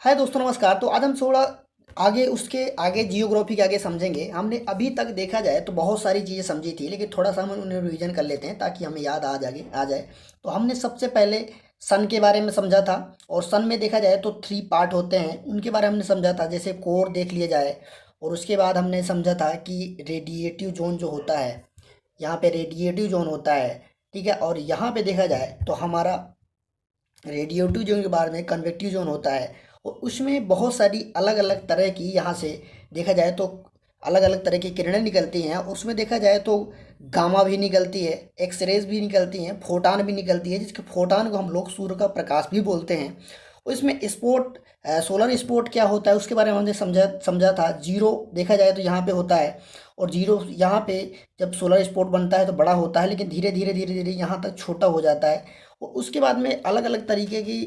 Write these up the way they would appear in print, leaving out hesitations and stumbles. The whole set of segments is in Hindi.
हाय दोस्तों, नमस्कार। तो आज हम थोड़ा आगे उसके आगे जियोग्राफी के आगे समझेंगे। हमने अभी तक देखा जाए तो बहुत सारी चीज़ें समझी थी, लेकिन थोड़ा सा हम उन्हें रिवीजन कर लेते हैं ताकि हमें याद आ जाए। तो हमने सबसे पहले सन के बारे में समझा था, और सन में देखा जाए तो 3 पार्ट होते हैं, उनके बारे में हमने समझा था। जैसे कोर देख लिया जाए, और उसके बाद हमने समझा था कि रेडिएटिव जोन जो होता है, यहाँ पे रेडिएटिव जोन होता है, ठीक है। और यहाँ पे देखा जाए तो हमारा रेडिएटिव जोन के बारे में कन्वेक्टिव जोन होता है, और उसमें बहुत सारी अलग अलग तरह की, यहाँ से देखा जाए तो अलग अलग तरह की किरणें निकलती हैं। उसमें देखा जाए तो गामा भी निकलती है, एक्सरेज भी निकलती हैं, फोटान भी निकलती है, जिसके फोटान को हम लोग सूर्य का प्रकाश भी बोलते हैं। और इसमें स्पोर्ट, सोलर स्पोर्ट क्या होता है उसके बारे में हमने समझा था। जीरो देखा जाए तो यहाँ पे होता है, और जीरो यहाँ पे जब सोलर स्पोर्ट बनता है तो बड़ा होता है, लेकिन धीरे धीरे धीरे धीरे यहाँ तक छोटा हो जाता है। और उसके बाद में अलग अलग तरीके की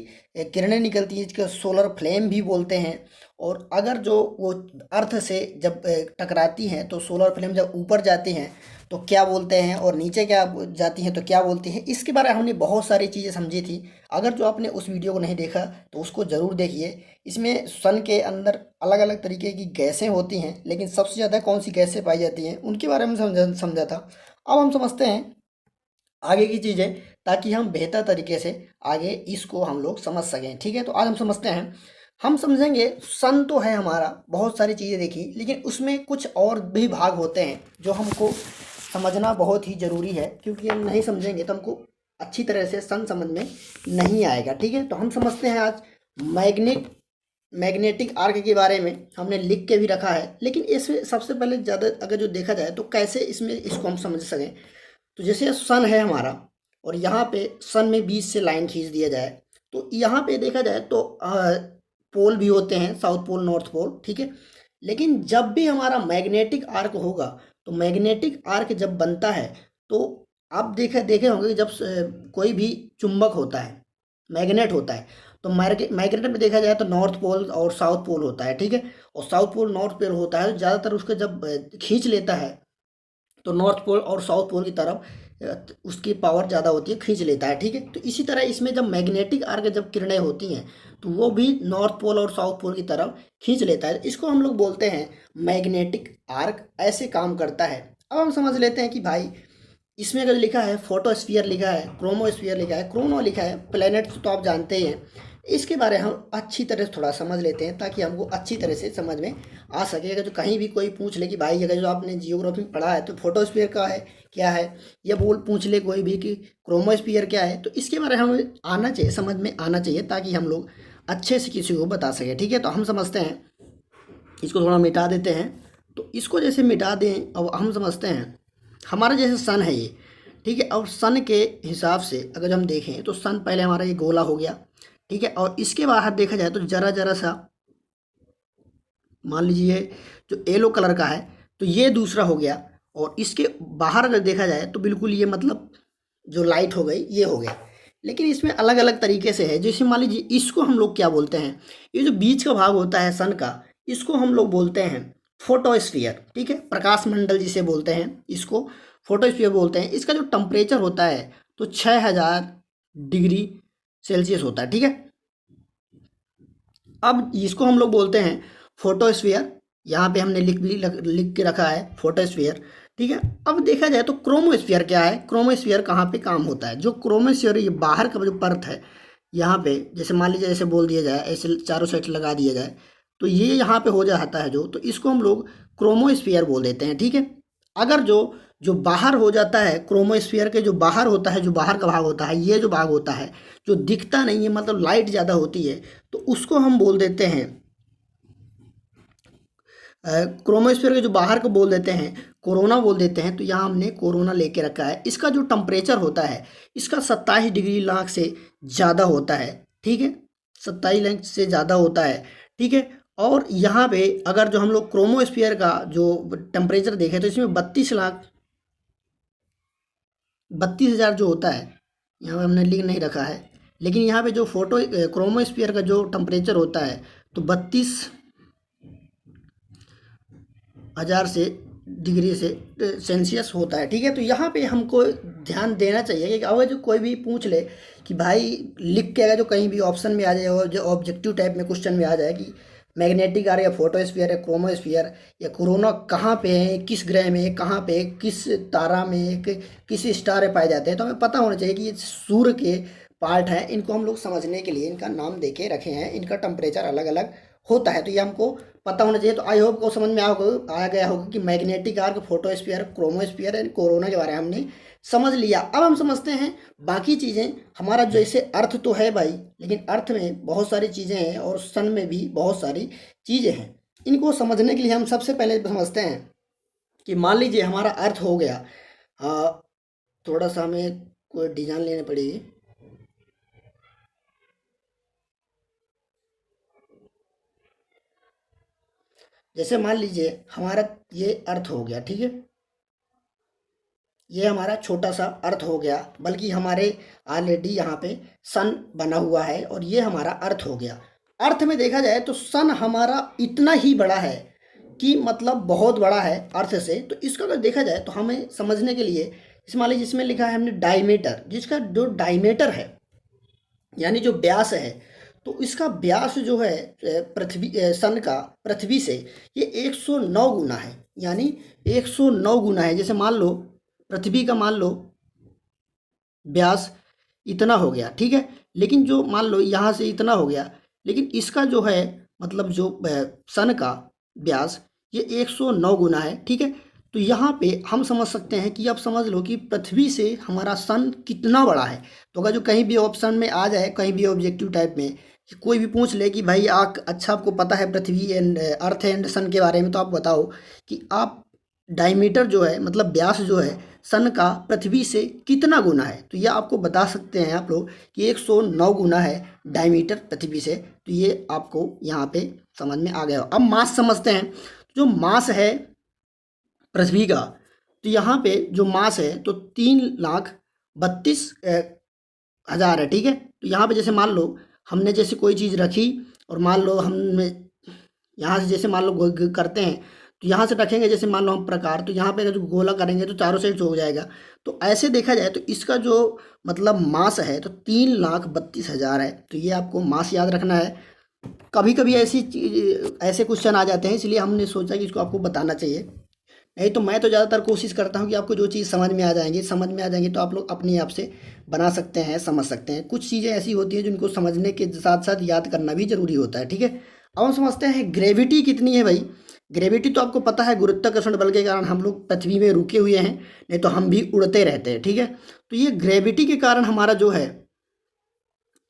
किरणें निकलती हैं, जिसको सोलर फ्लेम भी बोलते हैं। और अगर जो वो अर्थ से जब टकराती हैं तो सोलर फ्लेम जब ऊपर जाती हैं तो क्या बोलते हैं, और नीचे क्या जाती हैं तो क्या बोलती हैं, इसके बारे में हमने बहुत सारी चीज़ें समझी थी। अगर जो आपने उस वीडियो को नहीं देखा तो उसको ज़रूर देखिए। इसमें सन के अंदर अलग अलग तरीके की गैसें होती हैं, लेकिन सबसे ज़्यादा कौन सी गैसें पाई जाती हैं उनके बारे में समझा था। अब हम समझते हैं आगे की चीज़ें, ताकि हम बेहतर तरीके से आगे इसको हम लोग समझ सकें। ठीक है, तो आज हम समझते हैं। हम समझेंगे सन तो है हमारा, बहुत सारी चीज़ें देखी, लेकिन उसमें कुछ और भी भाग होते हैं जो हमको समझना बहुत ही ज़रूरी है, क्योंकि हम नहीं समझेंगे तो हमको अच्छी तरह से सन समझ में नहीं आएगा। ठीक है, तो हम समझते हैं आज मैग्नेटिक आर्क के बारे में। हमने लिख के भी रखा है, लेकिन इसमें सबसे पहले ज़्यादा अगर जो देखा जाए तो कैसे इसमें इसको हम समझ सकें। तो जैसे सन है हमारा, और यहाँ पे सन में बीच से लाइन खींच दिया जाए, तो यहाँ पे देखा जाए तो पोल भी होते हैं, साउथ पोल, नॉर्थ पोल, ठीक है। लेकिन जब भी हमारा मैग्नेटिक आर्क होगा, तो मैग्नेटिक आर्क जब बनता है तो आप देखे होंगे कि जब कोई भी चुंबक होता है, मैग्नेट होता है, तो मैग्नेट में देखा जाए तो नॉर्थ पोल और साउथ पोल होता है, ठीक है। और साउथ पोल नॉर्थ पोल होता है, ज़्यादातर उसको जब खींच लेता है तो नॉर्थ पोल और साउथ पोल की तरफ उसकी पावर ज़्यादा होती है, खींच लेता है, ठीक है। तो इसी तरह इसमें जब मैग्नेटिक आर्क जब किरणें होती हैं तो वो भी नॉर्थ पोल और साउथ पोल की तरफ खींच लेता है। इसको हम लोग बोलते हैं मैग्नेटिक आर्क, ऐसे काम करता है। अब हम समझ लेते हैं कि भाई इसमें अगर लिखा है फोटोस्फीयर, लिखा है क्रोमोस्फीयर, लिखा है क्रोनो, लिखा है प्लैनेट, तो आप जानते ही हैं। इसके बारे में हम अच्छी तरह से थोड़ा समझ लेते हैं, ताकि हमको अच्छी तरह से समझ में आ सके। अगर जो कहीं भी कोई पूछ ले कि भाई अगर जो आपने जियोग्राफी में पढ़ा है तो फोटोस्फीयर का है क्या है, या बोल पूछ ले कोई भी कि क्रोमोस्फीयर क्या है, तो इसके बारे में हमें आना चाहिए, समझ में आना चाहिए, ताकि हम लोग अच्छे से किसी को बता सकें। ठीक है, तो हम समझते हैं, इसको थोड़ा मिटा देते हैं। तो इसको जैसे मिटा दें, अब हम समझते हैं हमारा जैसे सन है ये, ठीक है। और सन के हिसाब से अगर हम देखें तो सन पहले हमारा ये गोला हो गया, ठीक है। और इसके बाहर देखा जाए तो जरा जरा सा, मान लीजिए जो येलो कलर का है, तो ये दूसरा हो गया। और इसके बाहर अगर देखा जाए तो बिल्कुल ये मतलब जो लाइट हो गई ये हो गया। लेकिन इसमें अलग अलग तरीके से है। जैसे मान लीजिए इसको हम लोग क्या बोलते हैं, ये जो बीच का भाग होता है सन का, इसको हम लोग बोलते हैं फोटोस्फीयर, ठीक है। प्रकाश मंडल जिसे बोलते हैं, इसको फोटोस्फीयर बोलते हैं। इसका जो टेम्परेचर होता है तो 6000 डिग्री सेल्सियस होता है, ठीक है। अब इसको हम लोग बोलते हैं फोटोस्फीयर। यहाँ पे हमने लिख के रखा है फोटोस्फीयर, ठीक है। अब देखा जाए तो क्रोमोस्फीयर क्या है, क्रोमोस्फीयर कहाँ पे काम होता है। जो क्रोमोस्फीयर ये बाहर का जो परत है, यहाँ पे जैसे मान लीजिए ऐसे बोल दिया जाए, ऐसे चारों साइड लगा दिया जाए, तो ये यहाँ पे हो जाता है जो, तो इसको हम लोग क्रोमोस्फीयर बोल देते हैं, ठीक है। अगर जो जो बाहर हो जाता है, क्रोमोस्फीयर के जो बाहर होता है, जो बाहर का भाग होता है, ये जो भाग होता है जो दिखता नहीं है, मतलब लाइट ज़्यादा होती है, तो उसको हम बोल देते हैं क्रोमोस्फीयर के जो बाहर को बोल देते हैं कोरोना बोल देते हैं। तो यहाँ हमने कोरोना लेके रखा है। इसका जो टेम्परेचर होता है, इसका 27 डिग्री लाख से ज़्यादा होता है, ठीक है। 27 लाख से ज़्यादा होता है, ठीक है। और यहाँ पे अगर जो हम लोग क्रोमोस्फीयर का जो टेम्परेचर देखें तो इसमें 32 हजार जो होता है, यहाँ पे हमने लिख नहीं रखा है, लेकिन यहाँ पे जो क्रोमोस्फीयर का जो टेम्परेचर होता है तो 32 हजार से डिग्री से सेल्सियस होता है, ठीक है। तो यहाँ पे हमको ध्यान देना चाहिए कि अगर जो कोई भी पूछ ले कि भाई लिख के, अगर जो कहीं भी ऑप्शन में आ जाए और जो ऑब्जेक्टिव टाइप में क्वेश्चन में आ जाए कि मैग्नेटिक आर या फोटोस्फीयर या क्रोमोस्फीयर या कोरोना कहाँ पे है, किस ग्रह में है, कहाँ पे है, किस तारा में है, किस स्टार में पाए जाते हैं, तो हमें पता होना चाहिए कि ये सूर्य के पार्ट हैं। इनको हम लोग समझने के लिए इनका नाम दे के रखे हैं, इनका टेम्परेचर अलग अलग होता है, तो ये हमको पता होना चाहिए। तो आई होप को समझ में आ गया होगा कि magnetic arc, photosphere, chromosphere and corona के बारे में हमने समझ लिया। अब हम समझते हैं बाकी चीज़ें। हमारा जैसे अर्थ तो है भाई, लेकिन अर्थ में बहुत सारी चीज़ें हैं और सन में भी बहुत सारी चीज़ें हैं। इनको समझने के लिए हम सबसे पहले समझते हैं कि मान लीजिए हमारा अर्थ हो गया, थोड़ा सा हमें कोई डिजाइन लेनी पड़ेगी। जैसे मान लीजिए हमारा ये अर्थ हो गया, ठीक है, ये हमारा छोटा सा अर्थ हो गया, बल्कि हमारे ऑलरेडी यहाँ पे सन बना हुआ है और ये हमारा अर्थ हो गया। अर्थ में देखा जाए तो सन हमारा इतना ही बड़ा है कि मतलब बहुत बड़ा है अर्थ से। तो इसका अगर देखा जाए तो हमें समझने के लिए, इस मान लीजिए इसमें लिखा है हमने डायमीटर, जिसका जो डायमीटर है यानी जो व्यास है, तो इसका व्यास जो है पृथ्वी सन का पृथ्वी से ये 109 गुना है, यानी 109 गुना है। जैसे मान लो पृथ्वी का मान लो व्यास इतना हो गया, ठीक है, लेकिन जो मान लो यहाँ से इतना हो गया, लेकिन इसका जो है मतलब जो सन का व्यास ये 109 गुना है, ठीक है। तो यहाँ पे हम समझ सकते हैं कि अब समझ लो कि पृथ्वी से हमारा सन कितना बड़ा है। तो अगर जो कहीं भी ऑप्शन में आ जाए, कहीं भी ऑब्जेक्टिव टाइप में कि कोई भी पूछ ले कि भाई अच्छा आपको पता है पृथ्वी एंड अर्थ एंड सन के बारे में, तो आप बताओ कि आप डायमीटर जो है मतलब व्यास जो है सन का पृथ्वी से कितना गुना है। तो ये आपको बता सकते हैं आप लोग कि 109 गुना है डायमीटर पृथ्वी से। तो ये आपको यहाँ पे समझ में आ गया। अब मास समझते हैं। जो मास है पृथ्वी का, तो यहाँ पे जो मास है तो 3,32,000 है, ठीक है। तो यहाँ पे जैसे मान लो हमने जैसे कोई चीज़ रखी और मान लो हमने यहाँ से जैसे मान लो करते हैं, तो यहाँ से रखेंगे जैसे मान लो हम प्रकार, तो यहाँ पे अगर जो गोला करेंगे तो चारों साइड से हो जाएगा। तो ऐसे देखा जाए तो इसका जो मतलब मास है तो 3,32,000 है। तो ये आपको मास याद रखना है। कभी कभी ऐसे क्वेश्चन आ जाते हैं, इसलिए हमने सोचा कि इसको आपको बताना चाहिए। नहीं तो मैं तो ज़्यादातर कोशिश करता हूँ कि आपको जो चीज़ समझ में आ जाएंगी तो आप लोग अपने आप से बना सकते हैं, समझ सकते हैं। कुछ चीज़ें ऐसी होती हैं जिनको समझने के साथ साथ याद करना भी ज़रूरी होता है, ठीक है। अब हम समझते हैं ग्रेविटी कितनी है भाई। ग्रेविटी तो आपको पता है, गुरुत्वाकर्षण बल के कारण हम लोग पृथ्वी में रुके हुए हैं, नहीं तो हम भी उड़ते रहते हैं, ठीक है। तो ये ग्रेविटी के कारण हमारा जो है,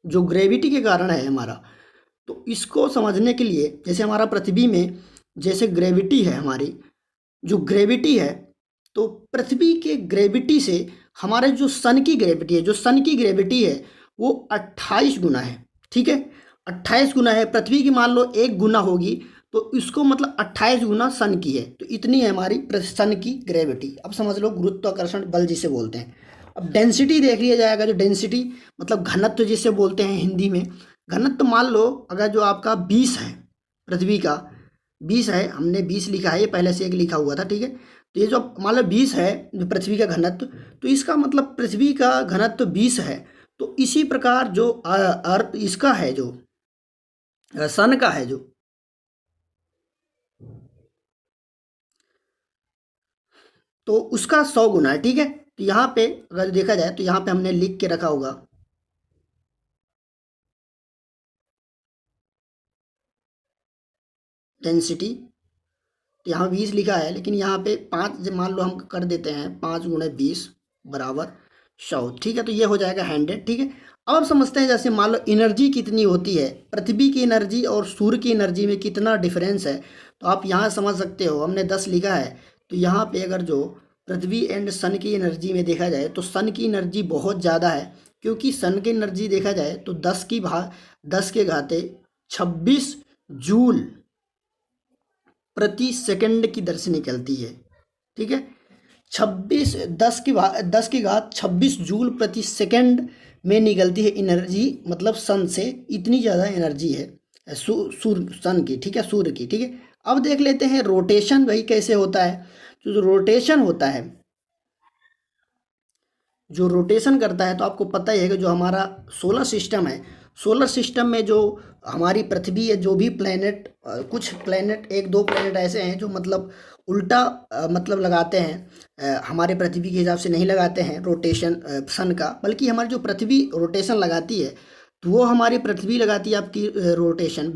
जो ग्रेविटी के कारण है हमारा, तो इसको समझने के लिए जैसे हमारा पृथ्वी में जैसे ग्रेविटी है, हमारी जो ग्रेविटी है, तो पृथ्वी के ग्रेविटी से हमारे जो सन की ग्रेविटी है, जो सन की ग्रेविटी है वो 28 गुना है, ठीक है। 28 गुना है। पृथ्वी की मान लो 1 गुना होगी, तो इसको मतलब 28 गुना सन की है। तो इतनी है हमारी सन की ग्रेविटी। अब समझ लो गुरुत्वाकर्षण बल जिसे बोलते हैं। अब डेंसिटी देख लिया जाएगा। जो डेंसिटी मतलब घनत्व जिसे बोलते हैं हिंदी में, घनत्व मान लो अगर जो आपका 20 है, पृथ्वी का 20 है, हमने 20 लिखा है, ये पहले से एक लिखा हुआ था, ठीक है। तो ये जो मान लो 20 है जो पृथ्वी का घनत्व, तो इसका मतलब पृथ्वी का घनत्व 20 है। तो इसी प्रकार जो अर्थ इसका है, जो सन का है, जो तो उसका 100 गुना है, ठीक है। तो यहाँ पे अगर देखा जाए तो यहाँ पे हमने लिख के रखा होगा डेंसिटी। तो यहाँ 20 लिखा है, लेकिन यहाँ पे 5 मान लो हम कर देते हैं, 5 गुणे 20 बराबर 100, ठीक है। तो ये हो जाएगा 100, ठीक है। अब समझते हैं जैसे मान लो एनर्जी कितनी होती है, पृथ्वी की एनर्जी और सूर्य की एनर्जी में कितना डिफरेंस है। तो आप यहाँ समझ सकते हो, हमने 10 लिखा है, तो यहाँ पे अगर जो पृथ्वी एंड सन की एनर्जी में देखा जाए तो सन की एनर्जी बहुत ज़्यादा है, क्योंकि सन की एनर्जी देखा जाए तो 10 के घाते 26 जूल प्रति सेकंड की दर से निकलती है, ठीक है। 10 की घात 26 जूल प्रति सेकंड में निकलती है एनर्जी, मतलब सन से इतनी ज़्यादा एनर्जी है सन की, ठीक है, सूर्य की, ठीक है। अब देख लेते हैं रोटेशन भाई कैसे होता है। जो रोटेशन होता है, जो रोटेशन करता है, तो आपको पता ही है कि जो हमारा सोलर सिस्टम है, सोलर सिस्टम में जो हमारी पृथ्वी है, जो भी प्लेनेट, कुछ प्लेनेट, एक दो प्लेनेट ऐसे हैं जो मतलब उल्टा मतलब लगाते हैं, हमारे पृथ्वी के हिसाब से नहीं लगाते हैं रोटेशन सन का, बल्कि हमारी जो पृथ्वी रोटेशन लगाती है, तो वो हमारी पृथ्वी लगाती है आपकी रोटेशन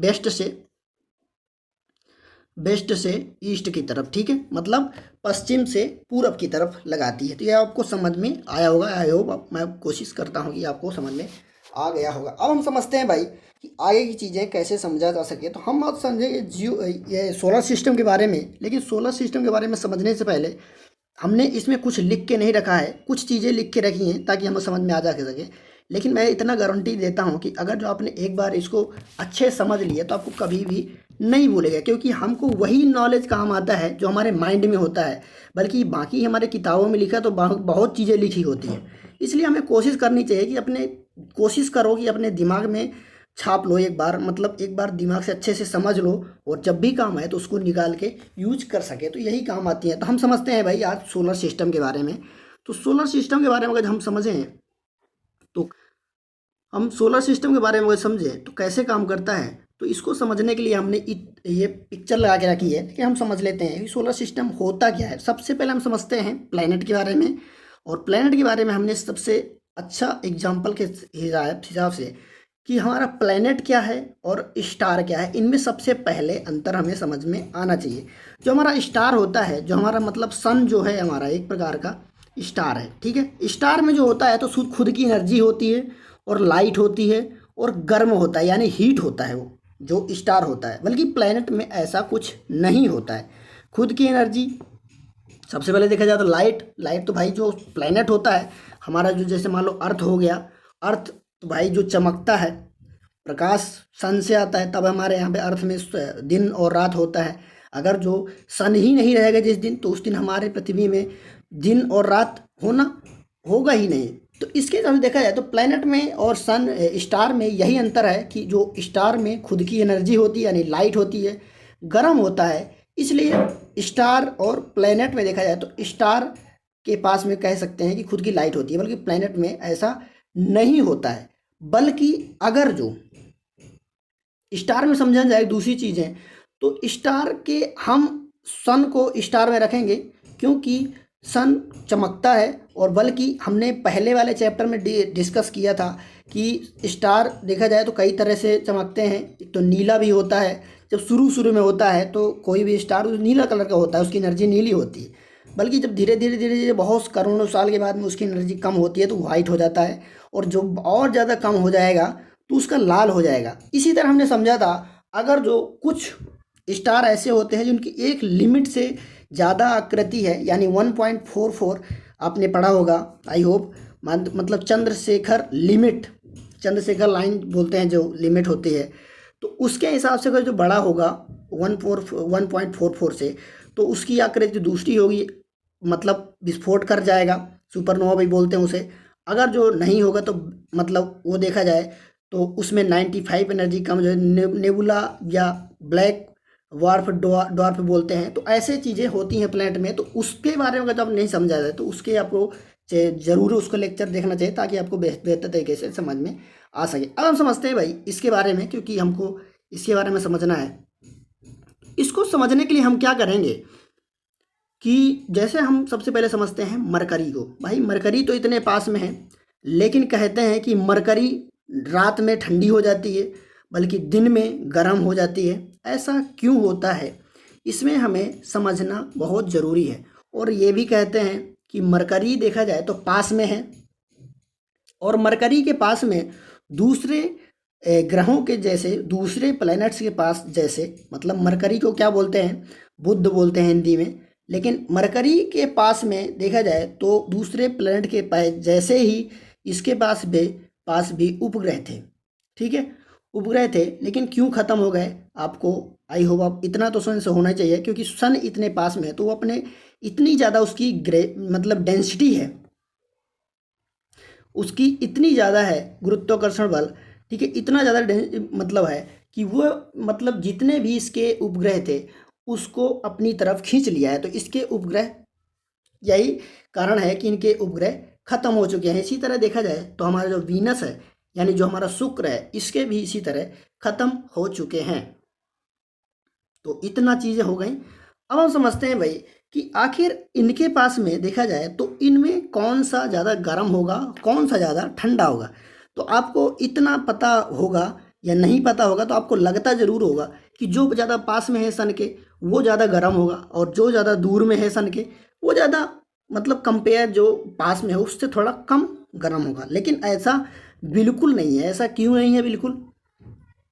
वेस्ट से ईस्ट की तरफ, ठीक है, मतलब पश्चिम से पूरब की तरफ लगाती है। तो ये आपको समझ में आया होगा, आई होप, मैं कोशिश करता हूँ कि आपको समझ में आ गया होगा। अब हम समझते हैं भाई कि आगे की चीज़ें कैसे समझा जा सके। तो हम आज समझेंगे ये सोलर सिस्टम के बारे में, लेकिन सोलर सिस्टम के बारे में समझने से पहले हमने इसमें कुछ लिख के नहीं रखा है, कुछ चीज़ें लिख के रखी हैं ताकि हमें समझ में आ जा सके। लेकिन मैं इतना गारंटी देता हूँ कि अगर जो आपने एक बार इसको अच्छे समझ लिया तो आपको कभी भी नहीं भूलेगा, क्योंकि हमको वही नॉलेज काम आता है जो हमारे माइंड में होता है, बल्कि बाकी हमारे किताबों में लिखा तो बहुत चीज़ें लिखी होती हैं। इसलिए हमें कोशिश करनी चाहिए कि कोशिश करो कि अपने दिमाग में छाप लो एक बार, मतलब एक बार दिमाग से अच्छे से समझ लो, और जब भी काम आए तो उसको निकाल के यूज कर सके, तो यही काम आती है। तो हम समझते हैं भाई आज सोलर सिस्टम के बारे में। तो सोलर सिस्टम के बारे में अगर हम समझें, तो हम सोलर सिस्टम के बारे में अगर समझें तो कैसे काम करता है, तो इसको समझने के लिए हमने ये पिक्चर लगा के रखी है कि हम समझ लेते हैं कि सोलर सिस्टम होता क्या है। सबसे पहले हम समझते हैं प्लैनेट के बारे में, और प्लैनेट के बारे में हमने सबसे अच्छा एग्जाम्पल के हिसाब से कि हमारा प्लैनेट क्या है और स्टार क्या है, इनमें सबसे पहले अंतर हमें समझ में आना चाहिए। जो हमारा स्टार होता है, जो हमारा मतलब सन जो है, हमारा एक प्रकार का स्टार है, ठीक है। स्टार में जो होता है तो खुद की एनर्जी होती है, और लाइट होती है, और गर्म होता है, यानी हीट होता है वो जो स्टार होता है। बल्कि प्लैनेट में ऐसा कुछ नहीं होता है। खुद की एनर्जी, सबसे पहले देखा जाए तो लाइट तो भाई जो प्लैनेट होता है हमारा, जो जैसे मान लो अर्थ हो गया, अर्थ तो भाई जो चमकता है, प्रकाश सन से आता है, तब हमारे यहाँ पे अर्थ में दिन और रात होता है। अगर जो सन ही नहीं रहेगा जिस दिन, तो उस दिन हमारे पृथ्वी में दिन और रात होगा ही नहीं। तो इसके हिसाब से देखा जाए तो प्लैनेट में और स्टार में यही अंतर है कि जो स्टार में खुद की एनर्जी होती है, यानी लाइट होती है, गर्म होता है। इसलिए स्टार और प्लैनेट में देखा जाए तो स्टार के पास में कह सकते हैं कि खुद की लाइट होती है, बल्कि प्लैनेट में ऐसा नहीं होता है। बल्कि अगर जो स्टार में समझा जाए दूसरी चीज़ें, तो स्टार के हम सन को स्टार में रखेंगे क्योंकि सन चमकता है, और बल्कि हमने पहले वाले चैप्टर में डिस्कस किया था कि स्टार देखा जाए तो कई तरह से चमकते हैं। तो नीला भी होता है, जब शुरू में होता है तो कोई भी स्टार नीला कलर का होता है, उसकी एनर्जी नीली होती है। बल्कि जब धीरे धीरे बहुत करोड़ों साल के बाद में उसकी एनर्जी कम होती है तो वाइट हो जाता है, और जो और ज़्यादा कम हो जाएगा तो उसका लाल हो जाएगा। इसी तरह हमने समझा था, अगर जो कुछ स्टार ऐसे होते हैं जिनकी एक लिमिट से ज़्यादा आकृति है, यानी 1.44 आपने पढ़ा होगा, आई होप, मतलब चंद्रशेखर लाइन बोलते हैं जो लिमिट होती है, तो उसके हिसाब से अगर जो बड़ा होगा 1.44 से, तो उसकी आकृति दूसरी होगी, मतलब विस्फोट कर जाएगा, सुपरनोवा भी बोलते हैं उसे। अगर जो नहीं होगा तो मतलब वो देखा जाए तो उसमें 95 एनर्जी कम, जो नेबुला या ब्लैक डॉर्फ बोलते हैं। तो ऐसे चीज़ें होती हैं प्लैनेट में। तो उसके बारे में अगर आप नहीं समझा जाए तो उसके आपको ज़रूर उसको लेक्चर देखना चाहिए, ताकि आपको बेहतर तरीके से समझ में आ सके। अब हम समझते हैं भाई इसके बारे में, क्योंकि हमको इसके बारे में समझना है। इसको समझने के लिए हम क्या करेंगे कि जैसे हम सबसे पहले समझते हैं मरकरी को। भाई मरकरी तो इतने पास में है, लेकिन कहते हैं कि मरकरी रात में ठंडी हो जाती है, बल्कि दिन में गर्म हो जाती है। ऐसा क्यों होता है, इसमें हमें समझना बहुत ज़रूरी है। और ये भी कहते हैं कि मरकरी देखा जाए तो पास में है, और मरकरी के पास में दूसरे ग्रहों के जैसे, दूसरे प्लैनेट्स के पास जैसे, मतलब मरकरी को क्या बोलते हैं, बुध बोलते हैं हिंदी में। लेकिन मरकरी के पास में देखा जाए तो दूसरे प्लैनेट के पास जैसे ही इसके पास भी उपग्रह थे, ठीक है, उपग्रह थे। लेकिन क्यों ख़त्म हो गए, आपको आई होप आप इतना तो सन से होना चाहिए, क्योंकि सन इतने पास में है तो वो अपने इतनी ज़्यादा उसकी मतलब डेंसिटी है, उसकी इतनी ज़्यादा है गुरुत्वाकर्षण बल, ठीक है, इतना ज़्यादा मतलब है कि वो मतलब जितने भी इसके उपग्रह थे उसको अपनी तरफ खींच लिया है। तो इसके उपग्रह, यही कारण है कि इनके उपग्रह खत्म हो चुके हैं। इसी तरह देखा जाए तो हमारा जो वीनस है, यानी जो हमारा शुक्र है, इसके भी इसी तरह खत्म हो चुके हैं। तो इतना चीज़ें हो गई। अब हम समझते हैं भाई कि आखिर इनके पास में देखा जाए तो इनमें कौन सा ज़्यादा गर्म होगा, कौन सा ज़्यादा ठंडा होगा। तो आपको इतना पता होगा या नहीं पता होगा, तो आपको लगता ज़रूर होगा कि जो ज़्यादा पास में है सन के वो ज़्यादा गर्म होगा, और जो ज़्यादा दूर में है सन के वो ज़्यादा, मतलब कंपेयर जो पास में है उससे थोड़ा कम गर्म होगा। लेकिन ऐसा बिल्कुल नहीं है। ऐसा क्यों नहीं है बिल्कुल?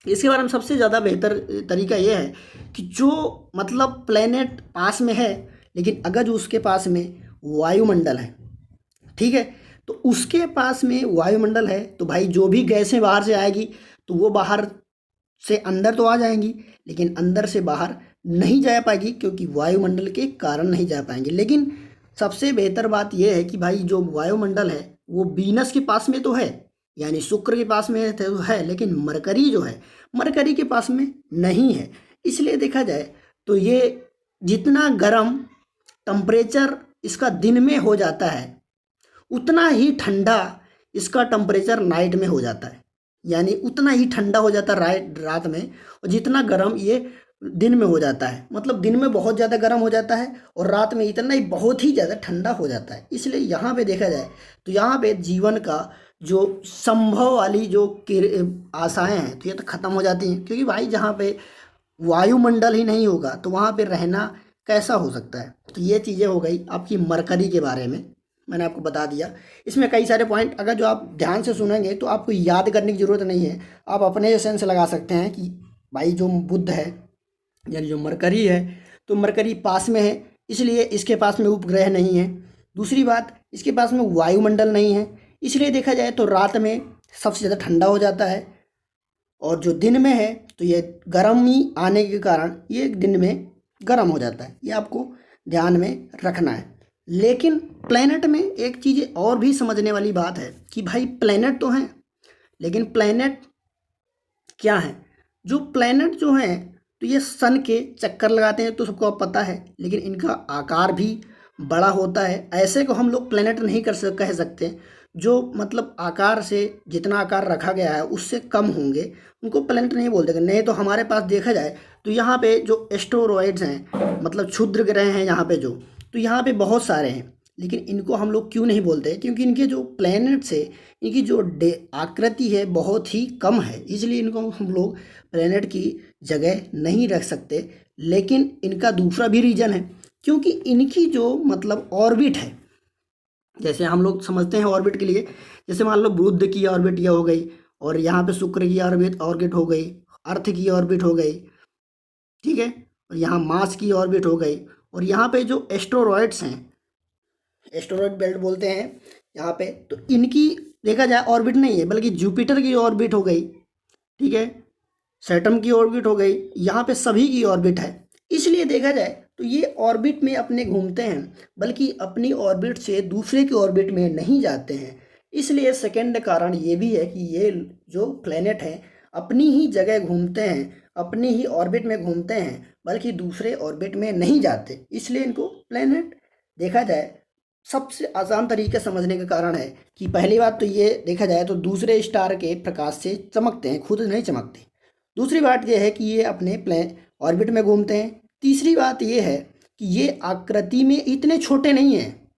इसके बारे में सबसे ज़्यादा बेहतर तरीका यह है कि जो मतलब प्लेनेट पास में है, लेकिन अगर जो उसके पास में वायुमंडल है, ठीक है, तो उसके पास में वायुमंडल है तो भाई जो भी गैसें बाहर से आएगी तो वो बाहर से अंदर तो आ जाएंगी, लेकिन अंदर से बाहर नहीं जा पाएगी, क्योंकि वायुमंडल के कारण नहीं जा पाएंगे। लेकिन सबसे बेहतर बात यह है कि भाई जो वायुमंडल है वो वीनस के पास में तो है, यानी शुक्र के पास में तो है, लेकिन मरकरी जो है, मरकरी के पास में नहीं है। इसलिए देखा जाए तो ये जितना गर्म टम्परेचर इसका दिन में हो जाता है, उतना ही ठंडा इसका टम्परेचर नाइट में हो जाता है। यानी उतना ही ठंडा हो जाता है रात में, और जितना गर्म ये दिन में हो जाता है। मतलब दिन में बहुत ज़्यादा गर्म हो जाता है और रात में इतना ही बहुत ही ज़्यादा ठंडा हो जाता है। इसलिए यहाँ पे देखा जाए तो यहाँ पे जीवन का जो संभव वाली जो आशाएं हैं तो ये तो ख़त्म हो जाती हैं, क्योंकि भाई जहाँ पे वायुमंडल ही नहीं होगा तो वहाँ पे रहना कैसा हो सकता है। तो ये चीज़ें हो गई आपकी मरकरी के बारे में, मैंने आपको बता दिया। इसमें कई सारे पॉइंट अगर जो आप ध्यान से सुनेंगे तो आपको याद करने की ज़रूरत नहीं है, आप अपने सेंस लगा सकते हैं कि भाई जो बुध है, यानी जो मरकरी है, तो मरकरी पास में है, इसलिए इसके पास में उपग्रह नहीं है। दूसरी बात, इसके पास में वायुमंडल नहीं है, इसलिए देखा जाए तो रात में सबसे ज़्यादा ठंडा हो जाता है, और जो दिन में है तो ये गर्मी आने के कारण ये दिन में गर्म हो जाता है। ये आपको ध्यान में रखना है। लेकिन प्लेनेट में एक चीज़ और भी समझने वाली बात है कि भाई प्लेनेट तो हैं, लेकिन प्लेनेट क्या है? जो प्लेनेट जो हैं तो ये सन के चक्कर लगाते हैं, तो सबको अब पता है, लेकिन इनका आकार भी बड़ा होता है। ऐसे को हम लोग प्लेनेट नहीं कह सकते। जो मतलब आकार से, जितना आकार रखा गया है उससे कम होंगे उनको प्लेनेट नहीं बोलते। नहीं तो हमारे पास देखा जाए तो यहाँ पे जो एस्टेरॉयड्स हैं, मतलब क्षुद्र ग्रह हैं यहाँ पे जो, तो यहाँ पे बहुत सारे हैं, लेकिन इनको हम लोग क्यों नहीं बोलते? क्योंकि इनके जो प्लैनेट्स है, इनकी जो आकृति है बहुत ही कम है, इसलिए इनको हम लोग प्लैनेट की जगह नहीं रख सकते। लेकिन इनका दूसरा भी रीज़न है, क्योंकि इनकी जो मतलब ऑर्बिट है, जैसे हम लोग समझते हैं ऑर्बिट के लिए, जैसे मान लो बुध की ऑर्बिट यह हो गई, और यहाँ पे शुक्र की ऑर्बिट हो गई, अर्थ की ऑर्बिट हो गई, ठीक है, और यहाँ मार्स की ऑर्बिट हो गई, और यहाँ पे जो एस्टेरॉयड्स हैं, एस्टेरॉयड बेल्ट बोलते हैं यहाँ पे, तो इनकी देखा जाए ऑर्बिट नहीं है, बल्कि जुपिटर की ऑर्बिट हो गई, ठीक है, सैटर्न की ऑर्बिट हो गई, यहाँ पे सभी की ऑर्बिट है। इसलिए देखा जाए तो ये ऑर्बिट में अपने घूमते हैं, बल्कि अपनी ऑर्बिट से दूसरे की ऑर्बिट में नहीं जाते हैं। इसलिए सेकंड कारण ये भी है कि ये जो प्लेनेट हैं अपनी ही जगह घूमते हैं, अपनी ही ऑर्बिट में घूमते हैं, बल्कि दूसरे ऑर्बिट में नहीं जाते। इसलिए इनको प्लेनेट देखा जाए। सबसे आसान तरीके समझने का कारण है कि पहली बात तो ये देखा जाए तो दूसरे स्टार के प्रकाश से चमकते हैं, खुद नहीं चमकते। दूसरी बात यह है कि ये अपने प्लेन ऑर्बिट में घूमते हैं। तीसरी बात ये है कि ये आकृति में इतने छोटे नहीं हैं,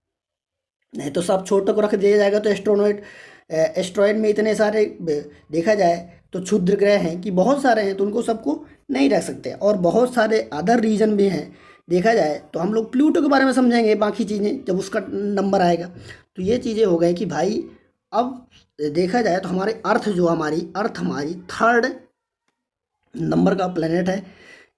नहीं तो सब छोटे को रख दिया जाएगा तो एस्ट्रॉयड में इतने सारे देखा जाए तो क्षुद्र ग्रह हैं कि बहुत सारे हैं, तो उनको सबको नहीं रख सकते। और बहुत सारे अदर रीजन भी हैं, देखा जाए तो हम लोग प्लूटो के बारे में समझेंगे बाकी चीज़ें जब उसका नंबर आएगा। तो ये चीज़ें हो गई कि भाई अब देखा जाए तो हमारे अर्थ हमारी थर्ड नंबर का प्लेनेट है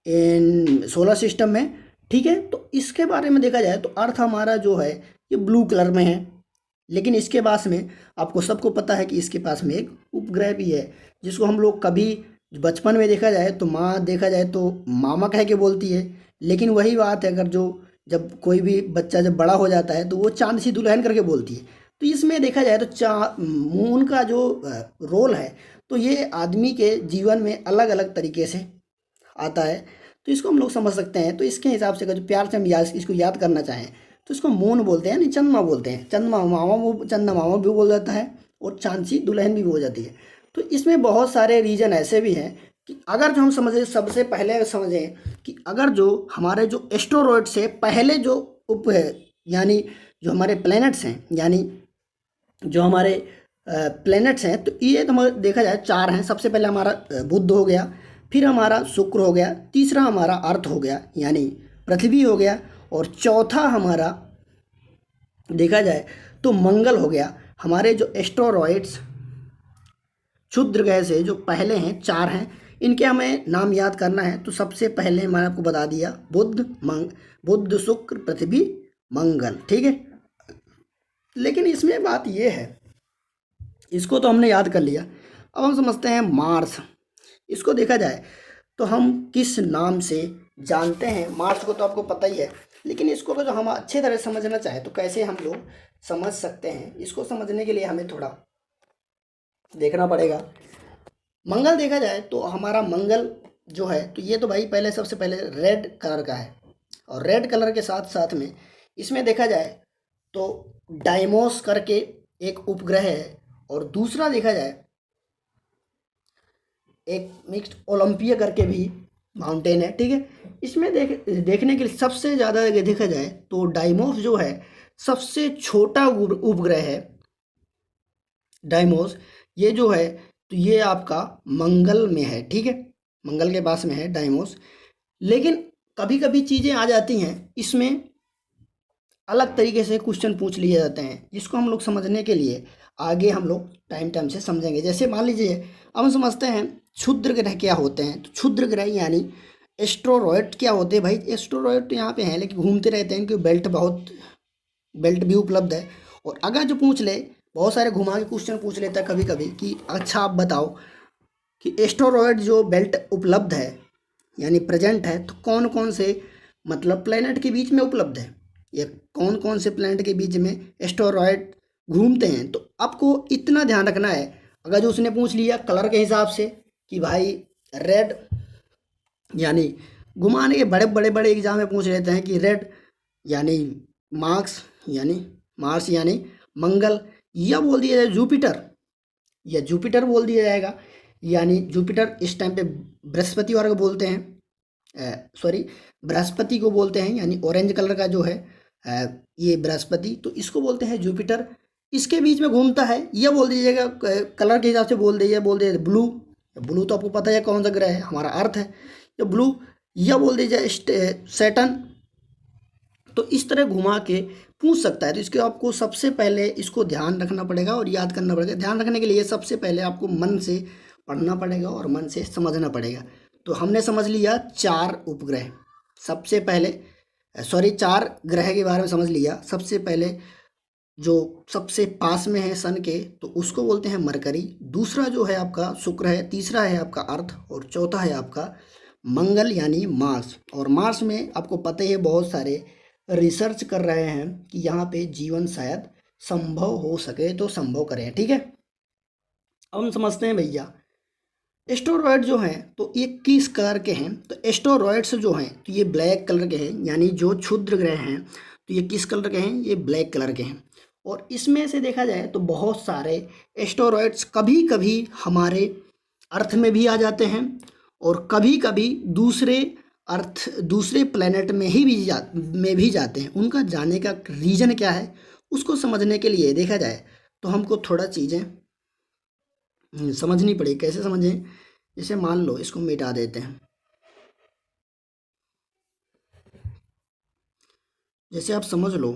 इन सोलर सिस्टम में, ठीक है। तो इसके बारे में देखा जाए तो अर्थ हमारा जो है ये ब्लू कलर में है, लेकिन इसके पास में आपको सबको पता है कि इसके पास में एक उपग्रह भी है, जिसको हम लोग कभी बचपन में देखा जाए तो माँ देखा जाए तो मामा कह के बोलती है। लेकिन वही बात है, अगर जो जब कोई भी बच्चा जब बड़ा हो जाता है तो वो चांद सी दुल्हन करके बोलती है। तो इसमें देखा जाए तो मून का जो रोल है तो ये आदमी के जीवन में अलग अलग तरीके से आता है। तो इसको हम लोग समझ सकते हैं। तो इसके हिसाब से अगर जो प्यार से हम इसको याद करना चाहें तो इसको मून बोलते हैं, यानी चंद्रमा बोलते हैं। चंदा मामा भी बोल जाता है और चांद दुल्हन भी बोल जाती है। तो इसमें बहुत सारे रीजन ऐसे भी हैं कि अगर जो हम समझें, सबसे पहले समझें कि अगर जो हमारे जो एस्टेरॉयड से पहले जो उप है, यानी जो हमारे प्लैनेट्स हैं, यानी जो हमारे प्लैनेट्स हैं, तो ये तो हमारा देखा जाए 4 हैं। सबसे पहले हमारा बुध हो गया, फिर हमारा शुक्र हो गया, तीसरा हमारा अर्थ हो गया यानी पृथ्वी हो गया, और चौथा हमारा देखा जाए तो मंगल हो गया। हमारे जो एस्टेरॉयड्स क्षुद्र ग्रह से जो पहले हैं 4 हैं, इनके हमें नाम याद करना है। तो सबसे पहले मैंने आपको बता दिया बुध शुक्र पृथ्वी मंगल, ठीक है। लेकिन इसमें बात ये है, इसको तो हमने याद कर लिया, अब हम समझते हैं मार्स। इसको देखा जाए तो हम किस नाम से जानते हैं मार्स को, तो आपको पता ही है। लेकिन इसको अगर हम अच्छे तरह समझना चाहें तो कैसे हम लोग समझ सकते हैं, इसको समझने के लिए हमें थोड़ा देखना पड़ेगा। मंगल देखा जाए तो हमारा मंगल जो है, तो ये तो भाई पहले सबसे पहले रेड कलर का है, और रेड कलर के साथ साथ में इसमें देखा जाए तो डाइमोस करके एक उपग्रह है, और दूसरा देखा जाए एक मिक्स्ड ओलंपिया करके भी माउंटेन है, ठीक है। इसमें देखने के लिए सबसे ज़्यादा अगर देखा जाए तो डाइमोस जो है सबसे छोटा उपग्रह है। डाइमोस ये जो है तो ये आपका मंगल में है, ठीक है, मंगल के पास में है डाइमोस। लेकिन कभी कभी चीज़ें आ जाती हैं इसमें, अलग तरीके से क्वेश्चन पूछ लिए जाते हैं, जिसको हम लोग समझने के लिए आगे हम लोग टाइम से समझेंगे। जैसे मान लीजिए अब हम समझते हैं क्षुद्र ग्रह क्या होते हैं। तो क्षुद्र ग्रह यानी एस्टेरॉयड क्या होते हैं भाई। एस्टेरॉयड तो यहाँ पे हैं लेकिन घूमते रहते हैं, क्योंकि बेल्ट भी उपलब्ध है। और अगर जो पूछ ले, बहुत सारे घुमा के क्वेश्चन पूछ लेता है कभी कभी कि अच्छा आप बताओ कि एस्टेरॉयड जो बेल्ट उपलब्ध है यानी प्रेजेंट है, तो कौन कौन से मतलब प्लेनेट के बीच में उपलब्ध है, या कौन कौन से प्लेनेट के बीच में एस्टेरॉयड घूमते हैं। तो आपको इतना ध्यान रखना है, अगर जो उसने पूछ लिया कलर के हिसाब से कि भाई रेड, यानी घुमाने के बड़े एग्जाम में पूछ लेते हैं कि रेड यानी मार्स यानी मंगल, या बोल दिया जाए जुपिटर, या जुपिटर बोल दिया जाएगा। यानी जुपिटर इस टाइम पे बृहस्पति वाले को बोलते हैं, सॉरी बृहस्पति को बोलते हैं, यानी ऑरेंज कलर का जो है ये बृहस्पति, तो इसको बोलते हैं जुपिटर। इसके बीच में घूमता है, यह बोल दीजिएगा कलर के हिसाब से बोल दीजिए ब्लू तो आपको पता है कौन सा ग्रह है, हमारा अर्थ है, या ब्लू, या बोल दीजिए सैटर्न। तो इस तरह घुमा के पूछ सकता है। तो इसके आपको सबसे पहले इसको ध्यान रखना पड़ेगा और याद करना पड़ेगा। ध्यान रखने के लिए सबसे पहले आपको मन से पढ़ना पड़ेगा और मन से समझना पड़ेगा। तो हमने समझ लिया 4 उपग्रह, सबसे पहले सॉरी 4 ग्रह के बारे में समझ लिया। सबसे पहले जो सबसे पास में है सन के, तो उसको बोलते हैं मरकरी। दूसरा जो है आपका शुक्र है, तीसरा है आपका अर्थ, और चौथा है आपका मंगल यानी मार्स। और मार्स में आपको पता ही है बहुत सारे रिसर्च कर रहे हैं कि यहाँ पे जीवन शायद संभव हो सके, तो संभव करें, ठीक है। अब हम समझते हैं भैया एस्टेरॉयड जो हैं तो ये किस कलर के हैं। तो एस्टेरॉयड्स जो हैं तो ये ब्लैक कलर के हैं, यानी जो क्षुद्र ग्रह हैं तो ये किस कलर के हैं, ये ब्लैक कलर के हैं। और इसमें से देखा जाए तो बहुत सारे एस्टेरॉयड्स कभी कभी हमारे अर्थ में भी आ जाते हैं, और कभी कभी दूसरे प्लेनेट में भी जाते हैं। उनका जाने का रीज़न क्या है उसको समझने के लिए देखा जाए तो हमको थोड़ा चीज़ें समझनी पड़ेगी। कैसे समझें, जैसे मान लो इसको मिटा देते हैं। जैसे आप समझ लो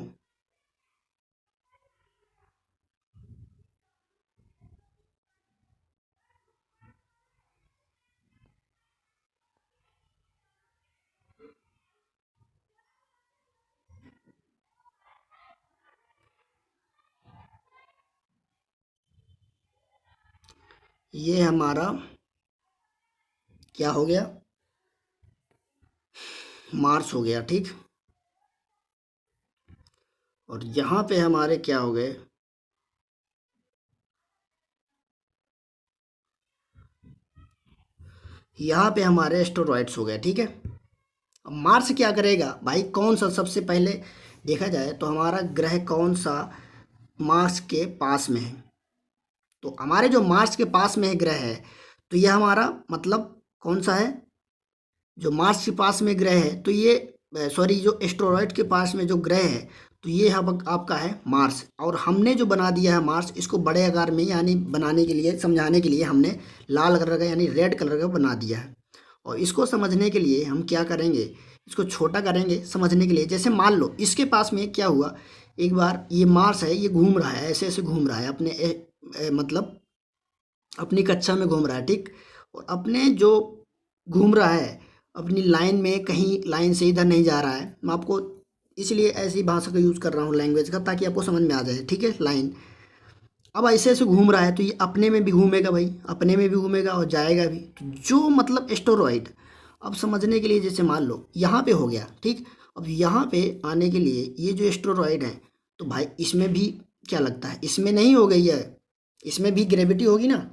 ये हमारा क्या हो गया, मार्स हो गया, ठीक। और यहाँ पे हमारे क्या हो गए, यहाँ पे हमारे एस्टेरॉयड्स हो गए, ठीक है। अब मार्स क्या करेगा भाई, कौन सा सबसे पहले देखा जाए तो हमारा ग्रह कौन सा मार्स के पास में है। तो हमारे जो मार्स के पास में है ग्रह है, तो ये हमारा मतलब कौन सा है, जो मार्स के पास में ग्रह है, तो ये सॉरी जो एस्टेरॉयड के पास में जो ग्रह है, तो ये आपका है मार्स। और हमने जो बना दिया है मार्स, इसको बड़े आकार में यानी बनाने के लिए, समझाने के लिए हमने लाल कलर का यानी रेड कलर का बना दिया है। और इसको समझने के लिए हम क्या करेंगे, इसको छोटा करेंगे समझने के लिए। जैसे मान लो इसके पास में क्या हुआ, एक बार ये मार्स है, ये घूम रहा है, ऐसे ऐसे घूम रहा है अपने मतलब अपनी कक्षा में घूम रहा है, ठीक। और अपने जो घूम रहा है अपनी लाइन में, कहीं लाइन से इधर नहीं जा रहा है। मैं आपको इसलिए ऐसी भाषा का यूज़ कर रहा हूँ लैंग्वेज का, ताकि आपको समझ में आ जाए, ठीक है। लाइन अब ऐसे ऐसे घूम रहा है, तो ये अपने में भी घूमेगा भाई, अपने में भी घूमेगा और जाएगा भी। तो जो मतलब एस्टेरॉयड, अब समझने के लिए जैसे मान लो यहाँ पे हो गया, ठीक। अब यहाँ पे आने के लिए ये जो एस्टेरॉयड है, तो भाई इसमें भी क्या लगता है, इसमें नहीं हो गई है, इसमें भी ग्रेविटी होगी ना,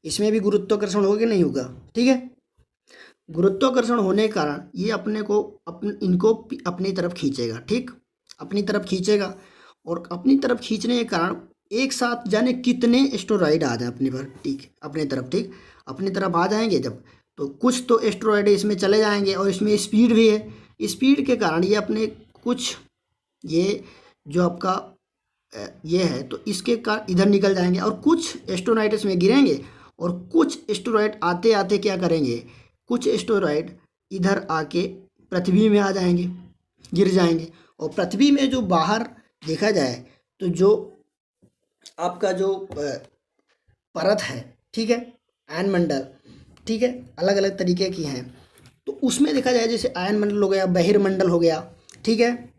इसमें भी गुरुत्वाकर्षण होगा कि नहीं होगा, ठीक है। गुरुत्वाकर्षण होने के कारण ये अपने को इनको अपनी तरफ खींचेगा, ठीक, अपनी तरफ खींचेगा। और अपनी तरफ खींचने के कारण एक साथ जाने कितने एस्टेरॉयड आ जाए अपनी पर, ठीक, अपनी तरफ, ठीक, अपनी तरफ आ जाएंगे जब, तो कुछ तो एस्टेरॉयड इसमें चले जाएंगे। और इसमें स्पीड भी है, स्पीड के कारण ये अपने कुछ, ये जो आपका ये है, तो इसके कारण इधर निकल जाएंगे। और कुछ एस्टेरॉयड इसमें गिरेंगे, और कुछ एस्टेरॉयड आते आते क्या करेंगे, कुछ एस्टेरॉयड इधर आके पृथ्वी में आ जाएंगे, गिर जाएंगे। और पृथ्वी में जो बाहर देखा जाए तो जो आपका जो परत है, ठीक है, आयन मंडल, ठीक है, अलग अलग तरीके की हैं। तो उसमें देखा जाए जैसे आयन मंडल हो गया, बहिर्मंडल हो गया, ठीक है,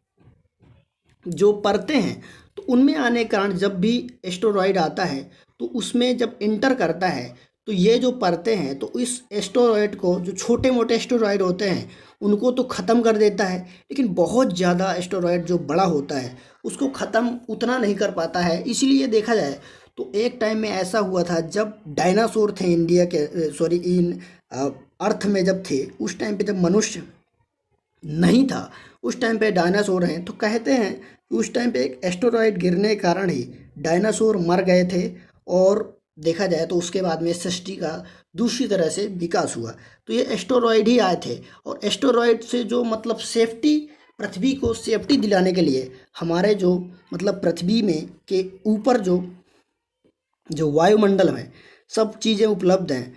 जो परतें हैं, तो उनमें आने के कारण जब भी एस्टेरॉयड आता है तो उसमें जब इंटर करता है, तो ये जो परतें हैं, तो इस एस्टेरॉयड को, जो छोटे मोटे एस्टेरॉयड होते हैं उनको तो ख़त्म कर देता है, लेकिन बहुत ज़्यादा एस्टेरॉयड जो बड़ा होता है उसको ख़त्म उतना नहीं कर पाता है। इसलिए देखा जाए तो एक टाइम में ऐसा हुआ था जब डायनासोर थे इंडिया के, सॉरी इन अर्थ में जब थे, उस टाइम पे जब मनुष्य नहीं था, उस टाइम पे डायनासोर हैं, तो कहते हैं कि उस टाइम पे एक एस्टेरॉयड गिरने के कारण ही डायनासोर मर गए थे। और देखा जाए तो उसके बाद में सृष्टि का दूसरी तरह से विकास हुआ। तो ये एस्टेरॉयड ही आए थे। और एस्टेरॉयड से जो मतलब सेफ्टी, पृथ्वी को सेफ्टी दिलाने के लिए हमारे जो मतलब पृथ्वी में के ऊपर जो जो वायुमंडल में सब चीज़ें उपलब्ध हैं,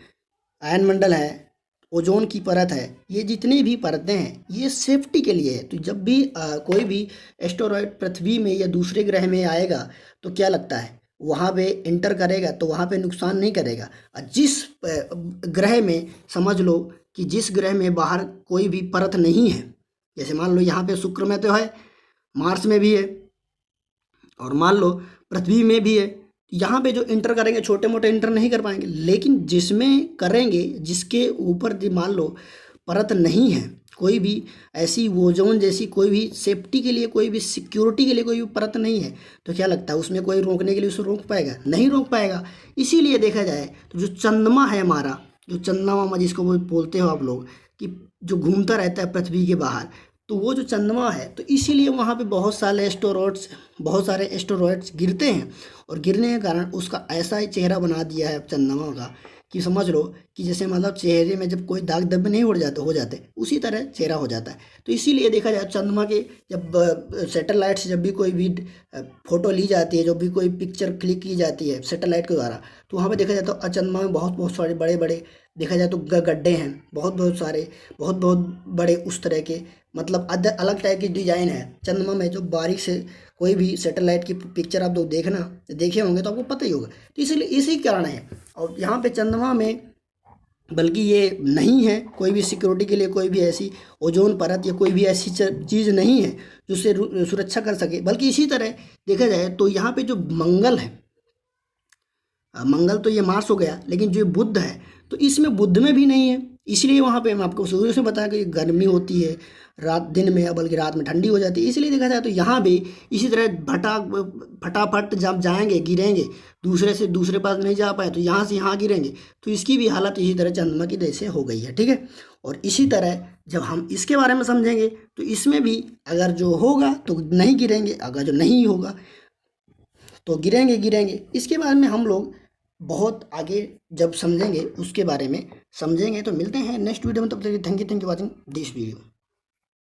आयन मंडल है, ओजोन की परत है, ये जितनी भी परतें हैं ये सेफ्टी के लिए है। तो जब भी कोई भी एस्टेरॉयड पृथ्वी में या दूसरे ग्रह में आएगा तो क्या लगता है, वहाँ पे इंटर करेगा तो वहाँ पे नुकसान नहीं करेगा। जिस ग्रह में, समझ लो कि जिस ग्रह में बाहर कोई भी परत नहीं है, जैसे मान लो यहाँ पे शुक्र में तो है, मार्स में भी है, और मान लो पृथ्वी में भी है, यहाँ पे जो इंटर करेंगे छोटे मोटे इंटर नहीं कर पाएंगे। लेकिन जिसमें करेंगे, जिसके ऊपर मान लो परत नहीं है, कोई भी ऐसी ओजोन जैसी कोई भी सेफ्टी के लिए, कोई भी सिक्योरिटी के लिए कोई भी परत नहीं है, तो क्या लगता है उसमें कोई रोकने के लिए उसे रोक पाएगा, नहीं रोक पाएगा। इसीलिए देखा जाए तो जो चंद्रमा है हमारा, जो चंद्रमा जिसको वो बोलते हो आप लोग, कि जो घूमता रहता है पृथ्वी के बाहर, तो वो जो चंद्रमा है, तो इसीलिए वहाँ पे बहुत सारे एस्टेरॉयड्स गिरते हैं। और गिरने के कारण उसका ऐसा ही चेहरा बना दिया है चंद्रमा का, कि समझ लो कि जैसे मतलब चेहरे में जब कोई दाग धब्बे नहीं हो जाते उसी तरह चेहरा हो जाता है। तो इसीलिए देखा जाए चंद्रमा के जब सैटेलाइट से जब भी कोई भी फोटो ली जाती है, जब भी कोई पिक्चर क्लिक की जाती है सैटेलाइट के द्वारा, तो वहाँ पे देखा जाए तो चंद्रमा में बहुत बहुत सारे बड़े बड़े देखा जाए तो गड्ढे हैं, बहुत बहुत सारे, बहुत बहुत बड़े उस तरह के, मतलब अलग टाइप की डिजाइन है चंद्रमा में। जो बारीक से कोई भी सैटेलाइट की पिक्चर आप लोग देखना देखे होंगे तो आपको पता ही होगा। तो इसलिए इसी कारण है। और यहाँ पे चंद्रमा में बल्कि ये नहीं है कोई भी सिक्योरिटी के लिए कोई भी ऐसी ओजोन परत या कोई भी ऐसी चीज़ नहीं है जो उससे सुरक्षा कर सके। बल्कि इसी तरह देखा जाए तो यहाँ पे जो मंगल है, मंगल तो ये मार्स हो गया, लेकिन जो बुध है तो इसमें बुध में भी नहीं है, इसलिए वहाँ पे मैं आपको शुरू से बताया कि गर्मी होती है रात दिन में, बल्कि रात में ठंडी हो जाती है। इसलिए देखा जाए तो यहाँ भी इसी तरह फटाफट जब जाएंगे गिरेंगे, दूसरे से दूसरे पास नहीं जा पाए तो यहाँ से यहाँ गिरेंगे, तो इसकी भी हालत इसी तरह चंद्रमा की जैसे हो गई है, ठीक है। और इसी तरह जब हम इसके बारे में समझेंगे तो इसमें भी अगर जो होगा तो नहीं गिरेंगे, अगर जो नहीं होगा तो गिरेंगे। इसके बारे में हम लोग बहुत आगे जब समझेंगे उसके बारे में समझेंगे। तो मिलते हैं नेक्स्ट वीडियो में, तब तक thank you watching this video.